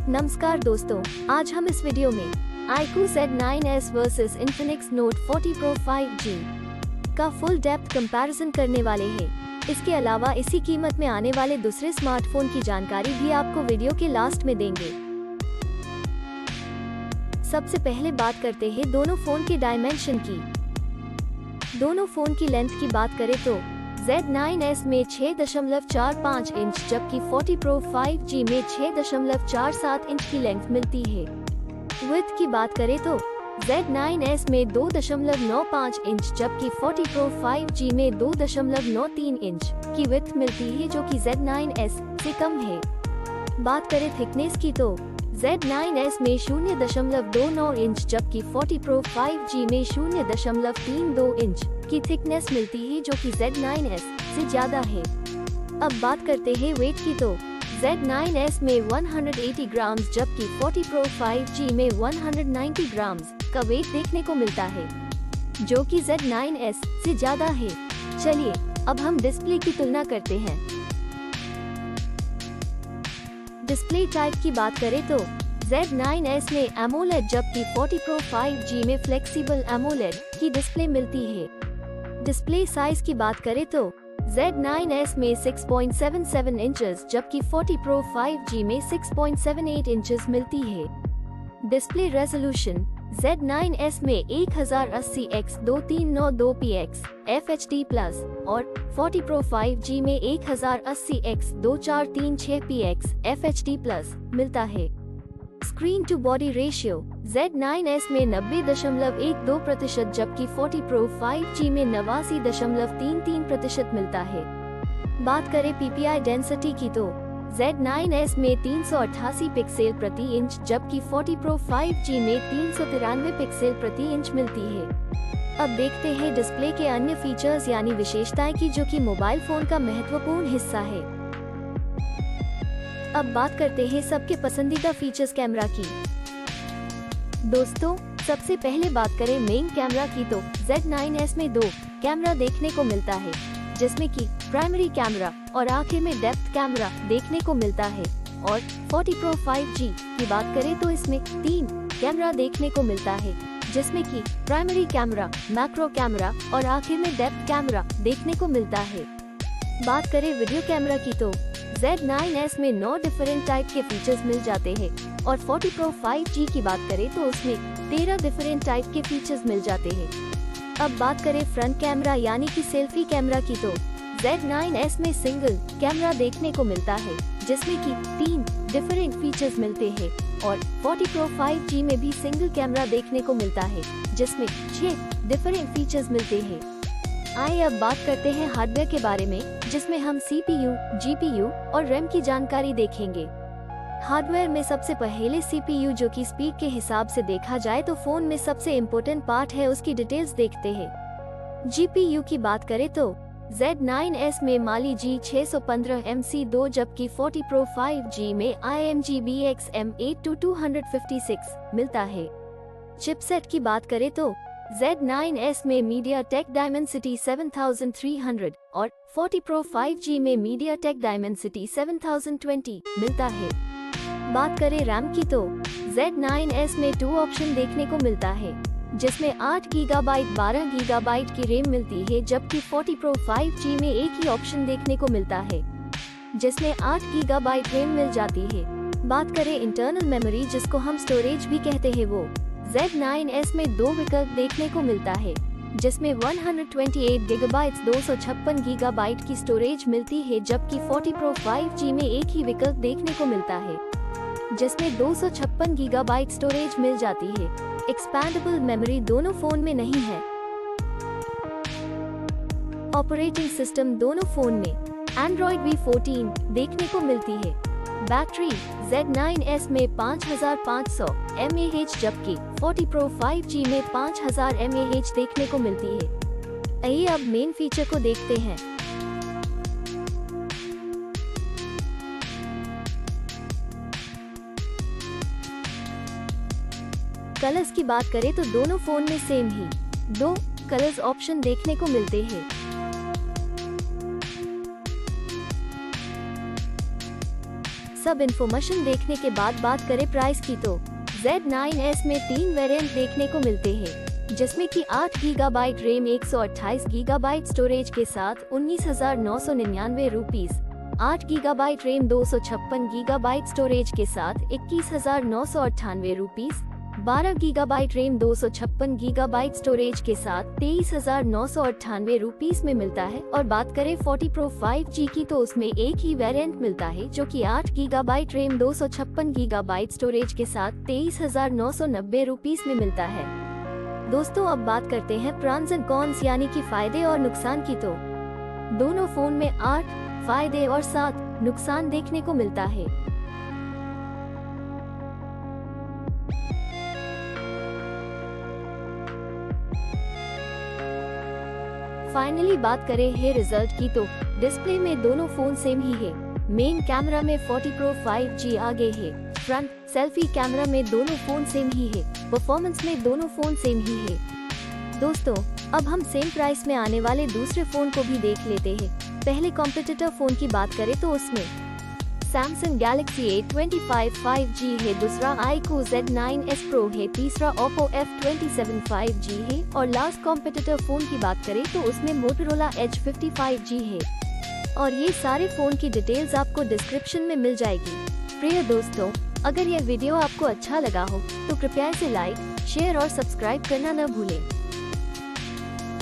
नमस्कार दोस्तों, आज हम इस वीडियो में iQOO Z9s versus Infinix Note 40 Pro 5G का फुल डेप्थ कंपैरिजन करने वाले हैं। इसके अलावा इसी कीमत में आने वाले दूसरे स्मार्टफोन की जानकारी भी आपको वीडियो के लास्ट में देंगे। सबसे पहले बात करते हैं दोनों फोन के डायमेंशन की। दोनों फोन की लेंथ की बात करें तो Z9s में 6.45 इंच जबकि 40 Pro 5G में 6.47 इंच की लेंथ मिलती है। विड्थ की बात करें तो Z9s में 2.95 इंच जबकि 40 Pro 5G में 2.93 इंच की विड्थ मिलती है, जो कि Z9s से कम है। बात करें थिकनेस की तो Z9s में 0.29 इंच जबकि 40 Pro 5G में 0.32 इंच की थिकनेस मिलती है, जो कि Z9s से ज्यादा है। अब बात करते हैं वेट की तो Z9s में 180 ग्राम जबकि 40 Pro 5G में 190 ग्राम का वेट देखने को मिलता है, जो कि Z9s से ज्यादा है। चलिए अब हम डिस्प्ले की तुलना करते हैं। डिस्प्ले टाइप की बात करें तो Z9s में AMOLED जबकि 40 Pro 5G में फ्लेक्सिबल AMOLED की डिस्प्ले मिलती है। डिस्प्ले साइज की बात करें तो Z9s में 6.77 इंचेस जबकि 40 Pro 5G में 6.78 इंचेस मिलती है। डिस्प्ले रेजोल्यूशन Z9s में 1080x2392px FHD+ और 40 Pro 5G में 1080x2436px FHD+ मिलता है। Screen to body ratio Z9s में 90.12% जबकि 40 Pro 5G में 89.33% मिलता है। बात करें PPI डेंसिटी की तो Z9s में 388 पिक्सल प्रति इंच जबकि 40 Pro 5G में 393 पिक्सल प्रति इंच मिलती है। अब देखते हैं डिस्प्ले के अन्य फीचर्स यानी विशेषताएं की, जो कि मोबाइल फोन का महत्वपूर्ण हिस्सा है। अब बात करते हैं सबके पसंदीदा फीचर्स कैमरा की। दोस्तों, सबसे पहले बात करें मेन कैमरा की तो Z9s में 2 कैमरा देखने को मिलता है, जिसमें कि प्राइमरी कैमरा और आखिर में डेप्थ कैमरा देखने को मिलता है। और 40 Pro 5G की बात करें तो इसमें 3 कैमरा देखने को मिलता है, जिसमें कि प्राइमरी कैमरा, मैक्रो कैमरा और आखिर में डेप्थ कैमरा देखने को मिलता है। बात करें वीडियो कैमरा की तो Z9s में 9 डिफरेंट टाइप के फीचर्स मिल जाते हैं और 40 Pro 5G की बात करें तो उसमें 13 डिफरेंट टाइप के फीचर्स मिल जाते हैं। अब बात करें फ्रंट कैमरा यानी कि सेल्फी कैमरा की तो Z9s में सिंगल कैमरा देखने को मिलता है, जिसमें कि 3 डिफरेंट फीचर्स मिलते हैं और 40 Pro 5G में भी सिंगल कैमरा देखने को मिलता है, जिसमें 6 डिफरेंट फीचर्स मिलते हैं। आइए अब बात करते हैं हार्डवेयर के बारे में, जिसमें हम CPU, GPU और RAM की जानकारी देखेंगे। हार्डवेयर में सबसे पहले CPU, जो कि स्पीड के हिसाब से देखा जाए तो फोन में सबसे इम्पोर्टेंट पार्ट है, उसकी डिटेल्स देखते हैं। GPU की बात करें तो Z9s में Mali G615MC2 जबकि 40 Pro 5G में IMG BX-M82256 मिलता है। चिपसेट की बात करें तो Z9s में MediaTek Dimensity 7300 और 40 Pro 5G में MediaTek Dimensity 7020 मिलता है। बात करें रैम की तो Z9s में 2 ऑप्शन देखने को मिलता है, जिसमें 8 GB 12 GB की रैम मिलती है, जबकि 40 Pro 5G में एक ही ऑप्शन देखने को मिलता है, जिसमें 8 GB रैम मिल जाती है। बात करें इंटरनल मेमोरी, जिसको हम स्टोरेज भी कहते हैं, वो Z9s में 2 विकल्प देखने को मिलता है, जिसमें 128 GB 256 GB की स्टोरेज मिलती है, जबकि 40 Pro 5G में एक ही विकल्प देखने को मिलता है, जिसमें 256 GB स्टोरेज मिल जाती है। एक्सपैंडेबल मेमोरी दोनों फोन में नहीं है। ऑपरेटिंग सिस्टम दोनों फोन में Android V14 देखने को मिलती है। बैटरी Z9s में 5500 mAh जबकि 40 Pro 5G में 5000 mAh देखने को मिलती है। आइए अब मेन फीचर को देखते हैं। कलर्स की बात करें तो दोनों फोन में सेम ही 2 कलर्स ऑप्शन देखने को मिलते हैं। सब इन्फॉर्मेशन देखने के बाद बात करें प्राइस की तो Z9s में 3 वेरिएंट देखने को मिलते हैं, जिसमें कि 8 गीगाबाइट रैम 128 गीगाबाइट स्टोरेज के साथ 19,999 rupees, 8 gigabyte RAM 256 gigabyte storage के साथ 21,998 rupees, 12 gigabyte RAM 256 gigabyte storage के साथ 23,998 रुपीस में मिलता है। और बात करें 40 Pro 5G की तो उसमें एक ही वेरिएंट मिलता है, जो कि 8 गीगाबाइट रैम 256 गीगाबाइट स्टोरेज के साथ 23,990 रुपीस में मिलता है। दोस्तों अब बात करते हैं प्रॉन्स एंड कॉन्स यानी कि फायदे और नुकसान की तो दोनों फोन में 8 फायदे और 7 नुकसान देखने को मिलता है। फाइनली बात करें है रिजल्ट की तो डिस्प्ले में दोनों फोन सेम ही है। मेन कैमरा में 40 Pro 5G आगे है। फ्रंट सेल्फी कैमरा में दोनों फोन सेम ही है। परफॉर्मेंस में दोनों फोन सेम ही है। दोस्तों अब हम सेम प्राइस में आने वाले दूसरे फोन को भी देख लेते हैं। पहले कॉम्पिटिटर फोन की बात करें तो उसमें Samsung Galaxy A25 5G है, दूसरा iQOO Z9s Pro है, तीसरा Oppo F27 5G है और लास्ट कॉम्पिटिटर फोन की बात करें तो उसमें Motorola Edge 50 5G है। और ये सारे फोन की डिटेल्स आपको डिस्क्रिप्शन में मिल जाएगी। प्रिय दोस्तों, अगर यह वीडियो आपको अच्छा लगा हो तो कृपया इसे लाइक, शेयर और सब्सक्राइब करना न भूलें।